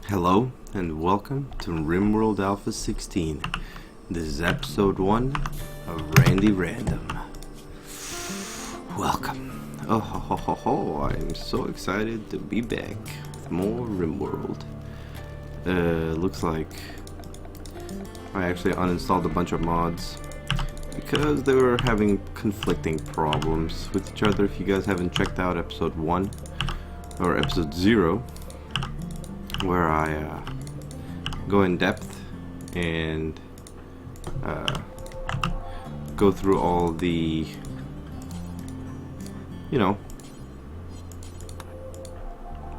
Hello and welcome to Rimworld Alpha 16. This is episode 1 of Randy Random. Welcome. Oh ho ho ho ho, I'm so excited to be back with more Rimworld. Looks like I actually uninstalled a bunch of mods because they were having conflicting problems with each other. If you guys haven't checked out episode 1 or episode 0, where I go in depth and go through all the,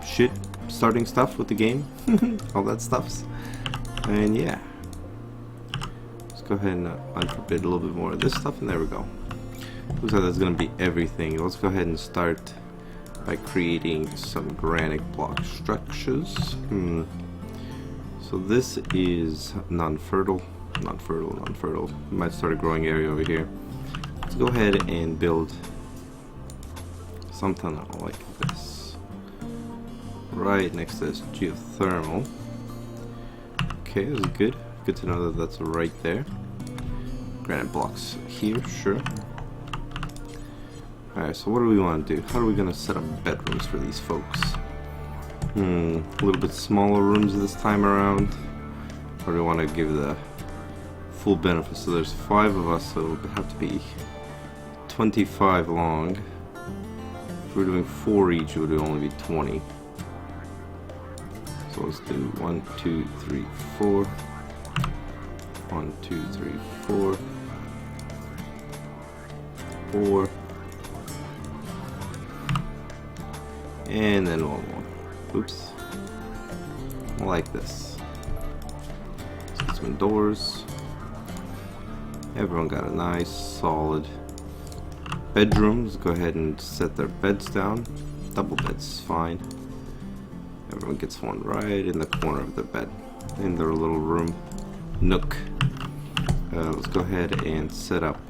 shit starting stuff with the game, all that stuffs, and yeah, let's go ahead and unforbid a little bit more of this stuff, and there we go. Looks like that's gonna be everything. Let's go ahead and start by creating some granite block structures. So this is non-fertile. Might start a growing area over here. Let's go ahead and build something like this right next to this geothermal. Okay, this is good. Good to know that that's right there. Granite blocks here, sure. Alright, so what do we want to do? How are we going to set up bedrooms for these folks? A little bit smaller rooms this time around. Or do we want to give the full benefit? So there's 5 of us, so it'll have to be 25 long. If we're doing 4 each, it would only be 20. So let's do 1, 2, 3, 4. 1, 2, 3, 4. 4. And then one more. Oops. Like this. Let's get some doors. Everyone got a nice solid bedroom. Let's go ahead and set their beds down. Double beds is fine. Everyone gets one right in the corner of their bed, in their little room nook. Let's go ahead and set up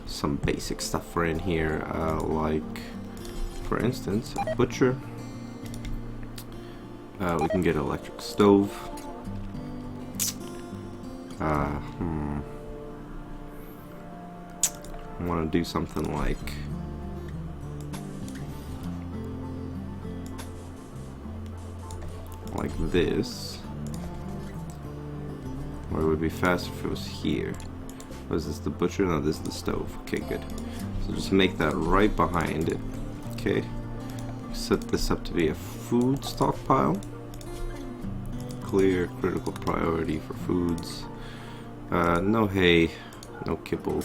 some basic stuff for in here, like, for instance, a butcher. We can get an electric stove. I want to do something like this, or it would be faster if it was here. Was this the butcher? No, this is the stove. Okay, good. So just make that right behind it. Okay. Set this up to be a food stockpile. Clear, critical priority for foods. No hay, no kibble,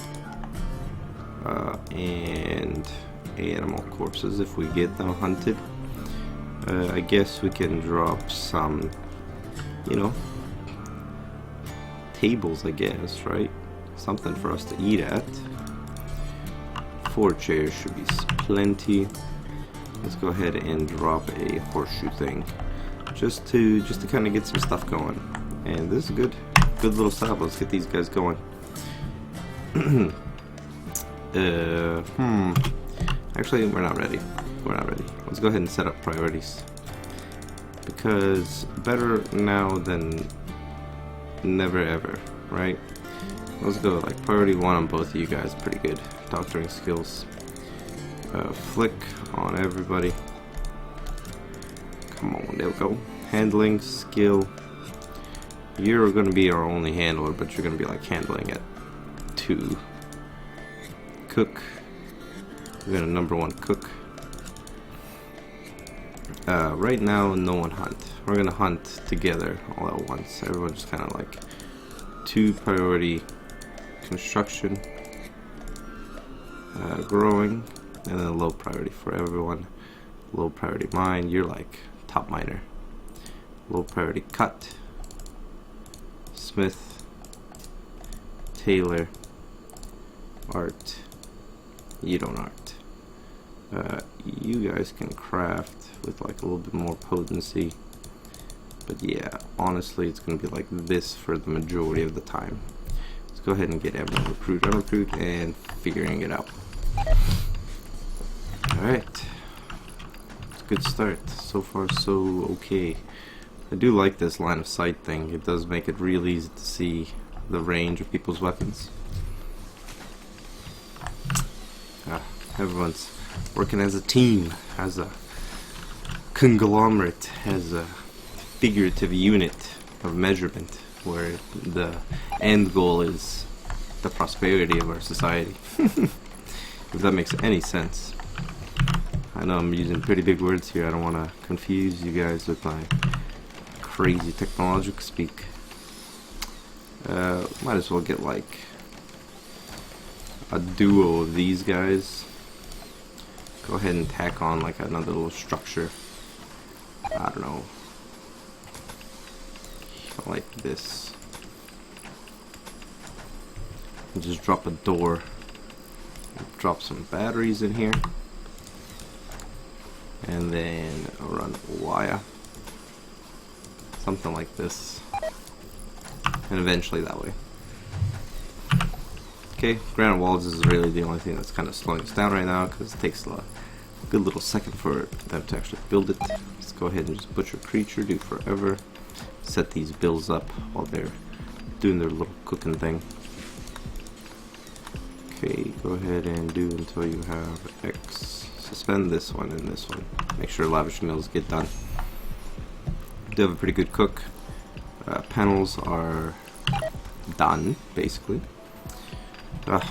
and animal corpses if we get them hunted. I guess we can drop some, tables, I guess, right? Something for us to eat at. 4 chairs should be plenty. Let's go ahead and drop a horseshoe thing, just to kind of get some stuff going. And this is good little setup. Let's get these guys going. Actually, we're not ready. Let's go ahead and set up priorities, because better now than never ever, right? Let's go like priority 1 on both of you guys. Pretty good doctoring skills. Flick on everybody. Come on, there we go. Handling skill. You're gonna be our only handler, but you're gonna be like handling at 2. Cook. We're gonna number 1 cook. Right now, no one hunt. We're gonna hunt together all at once. Everyone just kind of like 2 priority construction, growing, and then low priority for everyone. Low priority mine. You're like top miner. Low priority cut. Smith. Tailor. Art. You don't art. You guys can craft with like a little bit more potency, but yeah, honestly it's gonna be like this for the majority of the time. Let's go ahead and get everyone recruit and figuring it out. Alright, good start. So far so okay. I do like this line of sight thing. It does make it real easy to see the range of people's weapons. Everyone's working as a team, as a conglomerate, as a figurative unit of measurement, where the end goal is the prosperity of our society. If that makes any sense. I know I'm using pretty big words here. I don't want to confuse you guys with my crazy technological speak. Might as well get like a duo of these guys. Go ahead and tack on like another little structure. I don't know. Like this. And just drop a door. Drop some batteries in here. And then run a wire. Something like this. And eventually that way. Okay, granite walls is really the only thing that's kind of slowing us down right now, because it takes a good little second for them to actually build it. Let's go ahead and just butcher creature, do forever. Set these builds up while they're doing their little cooking thing. Okay, go ahead and do until you have X. Suspend this one and this one. Make sure lavish mills get done. Do have a pretty good cook. Panels are done, basically. I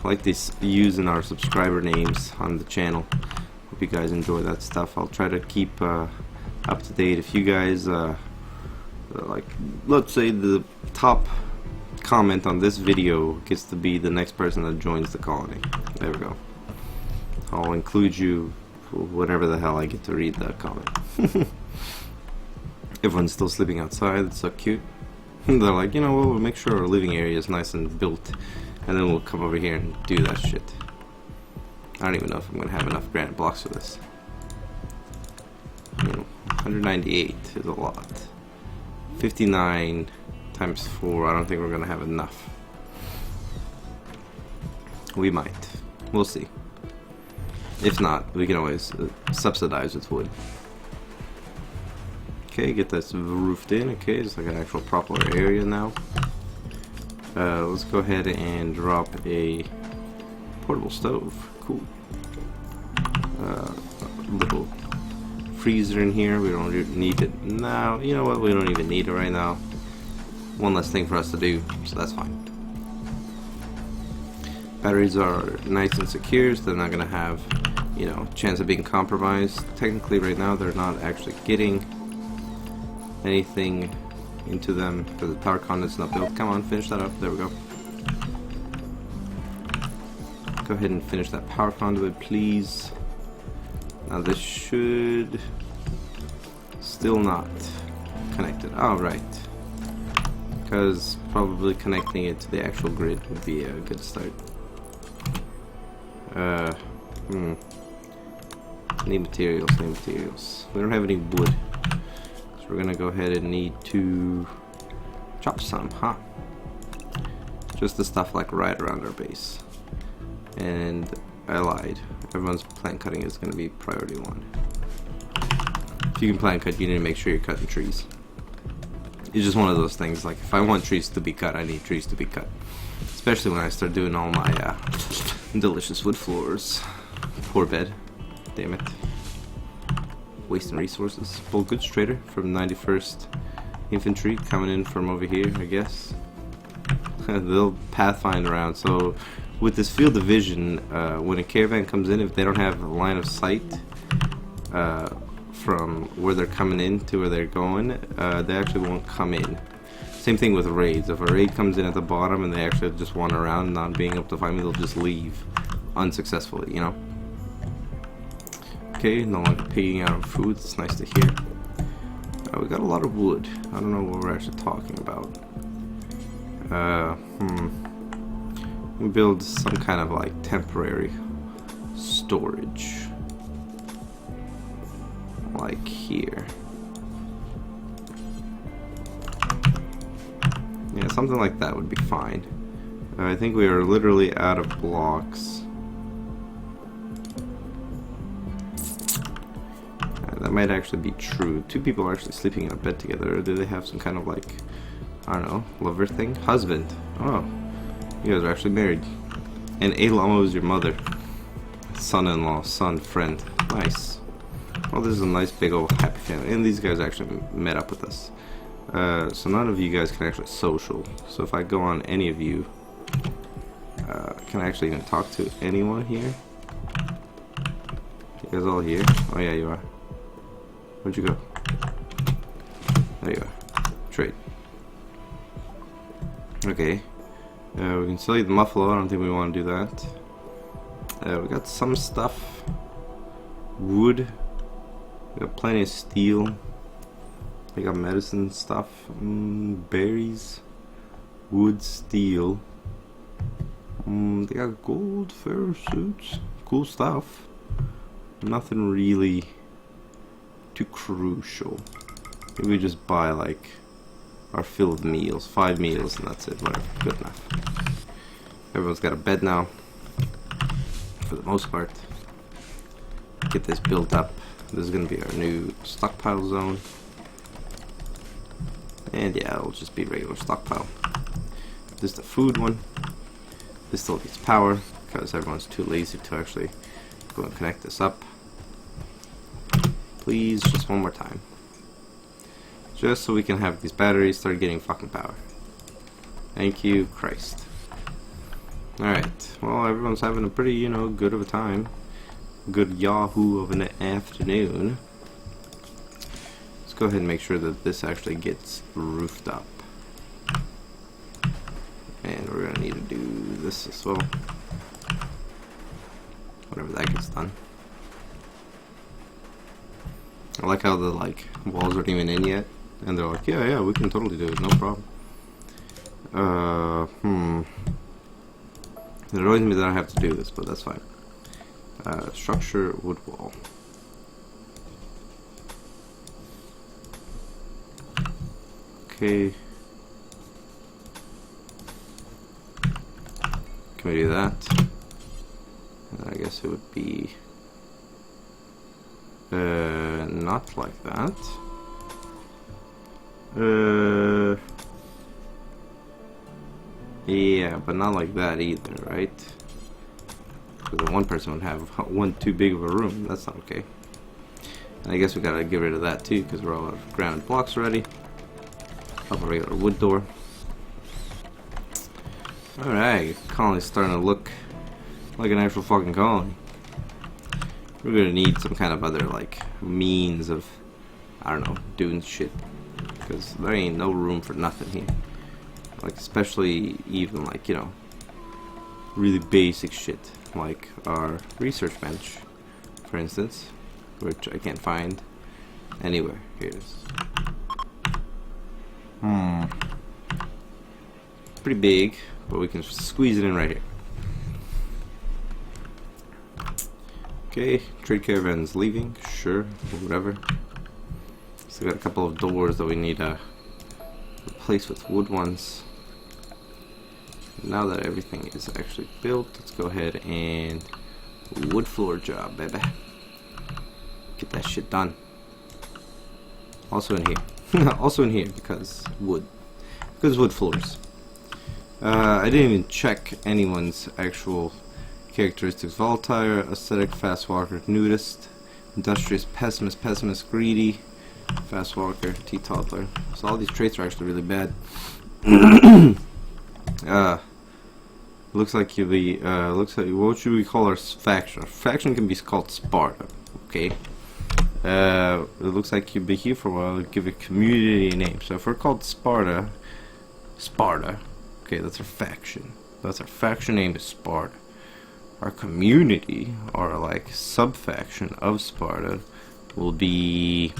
like these using our subscriber names on the channel. Hope you guys enjoy that stuff. I'll try to keep up to date. If you guys like, let's say the top comment on this video gets to be the next person that joins the colony. There we go. I'll include you whenever the hell I get to read that comment. Everyone's still sleeping outside. It's so cute. They're like, you know what, we'll make sure our living area is nice and built, and then we'll come over here and do that shit. I don't even know if I'm gonna have enough granite blocks for this. 198 is a lot. 59 times 4, I don't think we're gonna have enough. We might. We'll see. If not, we can always subsidize with wood. Okay, get this roofed in. Okay, it's like an actual proper area now. Let's go ahead and drop a portable stove. Cool. Little freezer in here. We don't need it now. You know what? We don't even need it right now. One less thing for us to do, so that's fine. Batteries are nice and secure, so they're not gonna have, you know, chance of being compromised. Technically, right now, they're not actually getting anything into them because the power conduit's not built. Come on, finish that up. There we go. Go ahead and finish that power conduit, please. Now this should still not connected. Oh, right. Because probably connecting it to the actual grid would be a good start. Need materials, need materials. We don't have any wood. So we're gonna go ahead and need to chop some, huh? Just the stuff like right around our base. And I lied. Everyone's plant cutting is gonna be priority 1. If you can plant cut, you need to make sure you're cutting trees. It's just one of those things, like if I want trees to be cut, I need trees to be cut. Especially when I start doing all my delicious wood floors. Poor bed. Damn it. Wasting resources. Full goods trader from 91st Infantry coming in from over here, I guess. They'll pathfind around. So with this field of vision, when a caravan comes in, if they don't have a line of sight from where they're coming in to where they're going, they actually won't come in. Same thing with raids. If a raid comes in at the bottom and they actually just wander around not being able to find me, they'll just leave unsuccessfully, you know? Okay, no longer pigging out on food. It's nice to hear. We got a lot of wood. I don't know what we're actually talking about. We build some kind of like temporary storage. Like here. Yeah, something like that would be fine. I think we are literally out of blocks. That might actually be true. Two people are actually sleeping in a bed together. Or do they have some kind of like, I don't know, lover thing? Husband. Oh, you guys are actually married. And A Llama is your mother. Son-in-law, son, friend. Nice. Well, this is a nice big old happy family. And these guys actually met up with us. So none of you guys can actually social. So if I go on any of you, can I actually even talk to anyone here? You guys all here? Oh yeah, you are. Where'd you go? There you are. Trade. Okay. We can sell you the muffalo. I don't think we want to do that. We got some stuff. Wood. We got plenty of steel. We got medicine stuff. Berries. Wood, steel. They got gold, fur suits. Cool stuff. Nothing really too crucial. Maybe we just buy like our fill of meals. 5 meals and that's it. Whatever. Good enough. Everyone's got a bed now. For the most part. Get this built up. This is going to be our new stockpile zone. And yeah, it'll just be regular stockpile. This is the food one. This still needs power because everyone's too lazy to actually go and connect this up. Please, just one more time. Just so we can have these batteries start getting fucking power. Thank you, Christ. Alright, well, everyone's having a pretty, you know, good of a time. Good yahoo of an afternoon. Let's go ahead and make sure that this actually gets roofed up. And we're gonna need to do this as well. Whenever that gets done. I like how the like walls aren't even in yet. And they're like, yeah, we can totally do it, no problem. It annoys me that I have to do this, but that's fine. Structure wood wall. Okay. Can we do that? And I guess it would be not like that. Yeah, but not like that either, right? Because the one person would have one too big of a room. That's not okay. And I guess we gotta get rid of that too, because we're all out of ground blocks already. Have a regular wood door. Alright, colony's starting to look like an actual fucking colony. We're gonna need some kind of other like means of, I don't know, doing shit. Because there ain't no room for nothing here. Like, especially even like, you know, really basic shit. Like our research bench, for instance, which I can't find anywhere. Here it is. Pretty big, but we can squeeze it in right here. Okay, trade caravan's leaving. Sure, whatever. Still got a couple of doors that we need to replace with wood ones. Now that everything is actually built, let's go ahead and wood floor job, baby. Get that shit done. Also in here. Also in here because wood. Because wood floors. I didn't even check anyone's actual characteristics. Volatile, aesthetic, fast walker, nudist, industrious, pessimist, greedy, fast walker, teetotaler. So all these traits are actually really bad. Looks like you'll be, looks like, what should we call our faction? Our faction can be called Sparta, okay? It looks like you'll be here for a while, give a community name. So if we're called Sparta, okay, that's our faction. That's our faction name is Sparta. Our community, or like sub-faction of Sparta, will be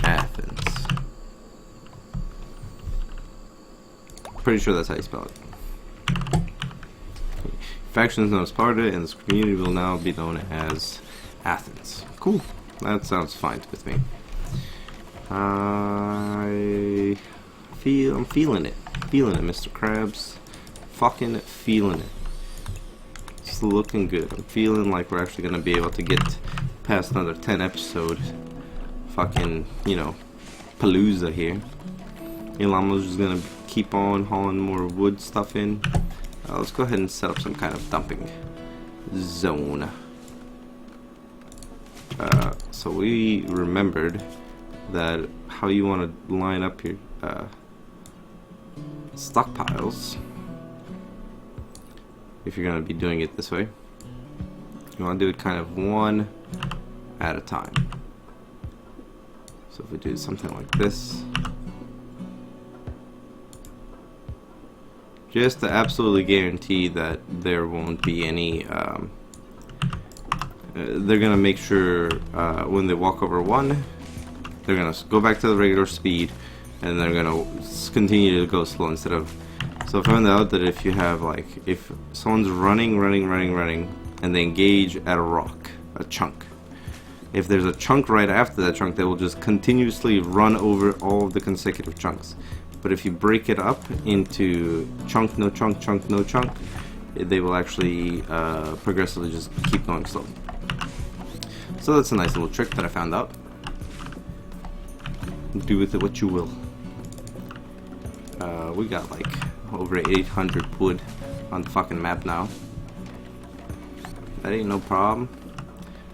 Athens. Pretty sure that's how you spell it. Faction is known as Sparta, and this community will now be known as Athens. Cool. That sounds fine with me. I'm feeling it. Feeling it, Mr. Krabs. Fucking feeling it. It's looking good. I'm feeling like we're actually gonna be able to get past another 10 episodes fucking, you know, palooza here. Llama's just gonna keep on hauling more wood stuff in. Let's go ahead and set up some kind of dumping zone. So we remembered that how you want to line up your stockpiles, if you're going to be doing it this way, you want to do it kind of one at a time. So if we do something like this, just to absolutely guarantee that there won't be any they're gonna make sure when they walk over one, they're gonna go back to the regular speed, and they're gonna continue to go slow instead of. So I found out that if you have, like, if someone's running, and they engage at a rock, a chunk, if there's a chunk right after that chunk, they will just continuously run over all of the consecutive chunks. But if you break it up into chunk, no chunk, chunk, no chunk, they will actually progressively just keep going slowly. So that's a nice little trick that I found out. Do with it what you will. We got like over 800 wood on the fucking map now. That ain't no problem.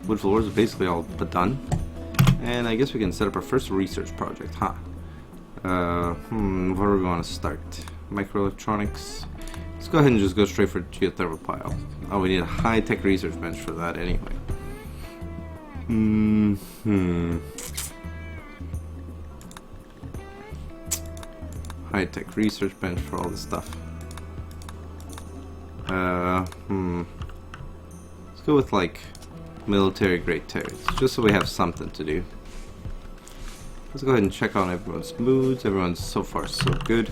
Wood floors are basically all but done. And I guess we can set up our first research project, huh? Where are we going to start? Microelectronics. Let's go ahead and just go straight for geothermal pile. Oh, we need a high-tech research bench for that anyway. High-tech research bench for all this stuff. Let's go with like military-grade turrets, just so we have something to do. Let's go ahead and check on everyone's moods. Everyone's so far so good.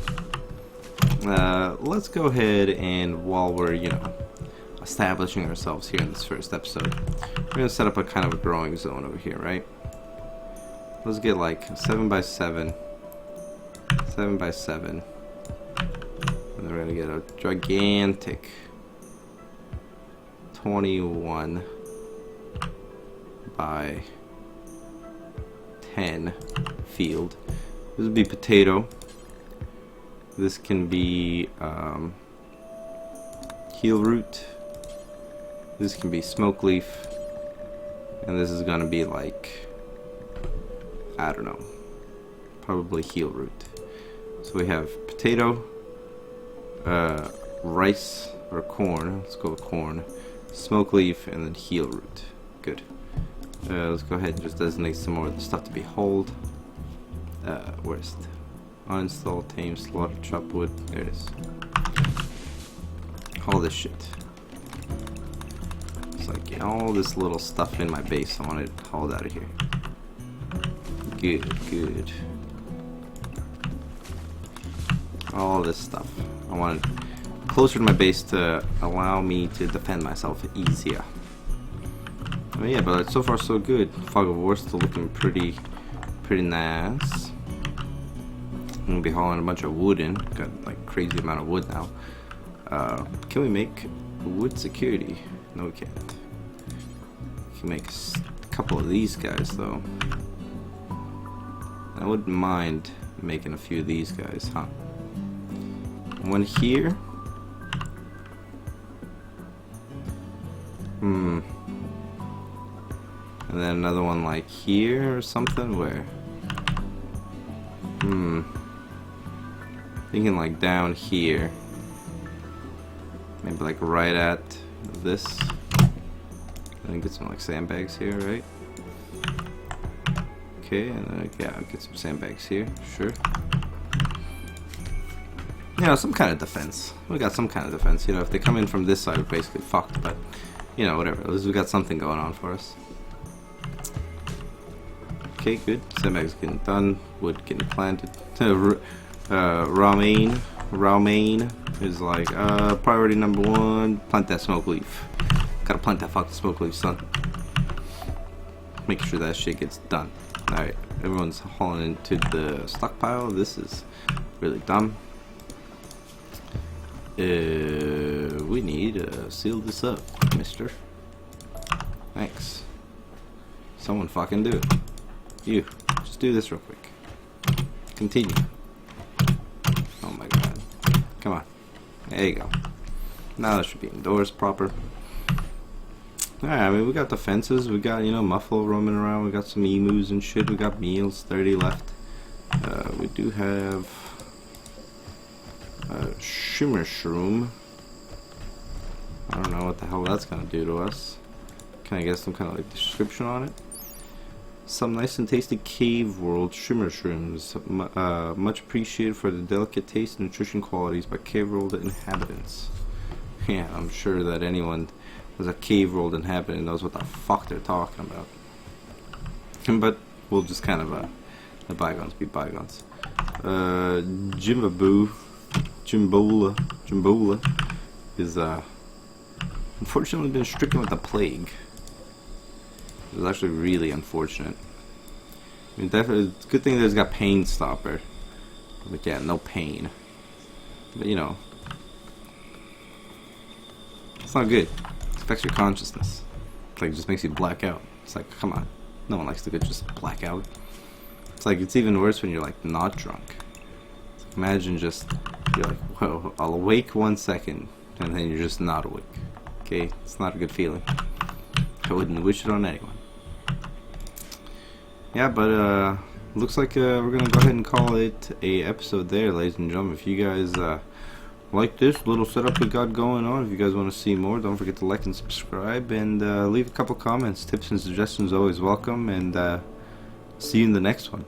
Let's go ahead and, while we're, you know, establishing ourselves here in this first episode, we're gonna set up a kind of a growing zone over here, right? Let's get like 7x7, 7x7, and then we're gonna get a gigantic 21 by 10 field. This would be potato. This can be heel root. This can be smoke leaf, and this is gonna be like, I don't know, probably heel root. So we have potato, rice or corn. Let's go with corn, smoke leaf, and then heel root. Good. Let's go ahead and just designate some more of the stuff to be hauled. Where's the uninstall, tame, slaughter, chop wood? There it is. All this shit. It's like, yeah, all this little stuff in my base I want it hauled out of here. Good, good. All this stuff I want it closer to my base to allow me to defend myself easier. Oh yeah, but so far so good. Fog of War still looking pretty nice. I'm gonna be hauling a bunch of wood in. Got like crazy amount of wood now. Can we make wood security? No, we can't. We can make a couple of these guys though. I wouldn't mind making a few of these guys, huh? One here. And then another one like here or something, where? Thinking like down here. Maybe like right at this. And get some like sandbags here, right? Okay, and then yeah, I'll get some sandbags here, sure. You know, some kind of defense. We got some kind of defense. You know, if they come in from this side, we're basically fucked, but you know, whatever. At least we got something going on for us. Okay, good. Sandbags getting done. Wood getting planted. Romaine is like, priority number 1, plant that smoke leaf. Gotta plant that fucking smoke leaf, son. Make sure that shit gets done. Alright, everyone's hauling into the stockpile. This is really dumb. We need to seal this up, mister. Thanks. Someone fucking do it. You. do this real quick. Continue. Oh my god. Come on. There you go. Now that should be indoors proper. Alright, I mean, we got the fences, we got, you know, Muffalo roaming around, we got some emus and shit, we got meals, 30 left. We do have a shimmer shroom. I don't know what the hell that's gonna do to us. Can I get some kind of like description on it? Some nice and tasty cave world shimmer shrooms, much appreciated for the delicate taste and nutrition qualities by cave world inhabitants. Yeah, I'm sure that anyone who's a cave world inhabitant knows what the fuck they're talking about. But we'll just kind of the bygones be bygones. Jimbola is unfortunately been stricken with the plague. It was actually really unfortunate. I mean, definitely, it's a good thing that it's got pain stopper. But yeah, no pain. But you know, it's not good. It affects your consciousness. It's like, it just makes you black out. It's like, come on. No one likes to get just black out. It's like, it's even worse when you're like not drunk. Like, imagine just, you're like, whoa, I'll awake 1 second, and then you're just not awake. Okay, it's not a good feeling. I wouldn't wish it on anyone. Yeah, but looks like we're gonna go ahead and call it a episode there, ladies and gentlemen. If you guys like this little setup we got going on, if you guys want to see more, don't forget to like and subscribe, and leave a couple comments. Tips and suggestions always welcome, and see you in the next one.